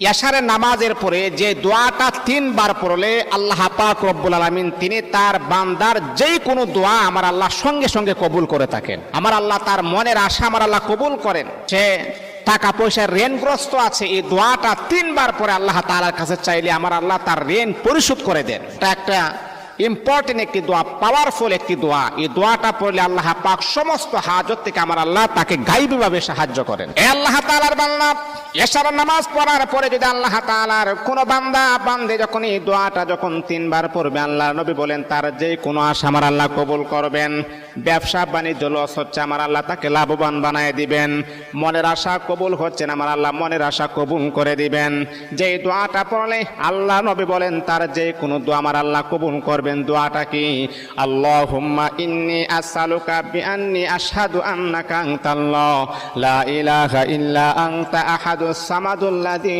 এশারের নামাজের পরে যে দোয়াটা 3 বার পড়লে আল্লাহ পাক রব্বুল আলামিন তিনি তার বান্দার যেই কোনো দোয়া আমার আল্লাহ সঙ্গে সঙ্গে কবুল করে থাকেন। আমার আল্লাহ তার মনের আশা আমার আল্লাহ কবুল করেন। সে টাকা পয়সার ঋণগ্রস্ত আছে, এই দোয়াটা 3 বার পরে আল্লাহ তাআলার কাছে চাইলে আমার আল্লাহ তার ঋণ পরিশোধ করে দেন। এটা একটা ইম্পর্টেন্ট একটি দোয়া, পাওয়ারফুল একটি দোয়া। এই দোয়াটা পড়লে আল্লাহ পাক সমস্ত হাজত থেকে আমার আল্লাহ তাকে গায়বীভাবে সাহায্য করেন। এ আল্লাহ তাআলার বান্দা, এশার নামাজ পড়ার পরে যদি আল্লাহ তাআলার কোন বান্দা বান্দে যখন এই দোয়াটা যখন 3 বার পড়বে, আল্লাহ নবী বলেন তার যে কোনো আশা আমার আল্লাহ কবুল করবেন। ব্যবসা বাণিজ্য লস হচ্ছে, আমার আল্লাহ তাকে লাভবান বানায় দিবেন। মনের আশা কবুল হচ্ছে না, আমার আল্লাহ মনের আশা কবুল করে দিবেন। যে দোয়াটা পড়লে আল্লাহ নবী বলেন তার যে কোনো দোয়া আমার আল্লাহ কবুল করবেন। দোয়াটা কি? আল্লাহুম্মা ইন্নী আসআলুকা বিআন্নী আশহাদু আন্নাকা আনতাল্লাহ লা ইলাহা ইল্লা আনতা আহাদুস সামাদুল্লাযী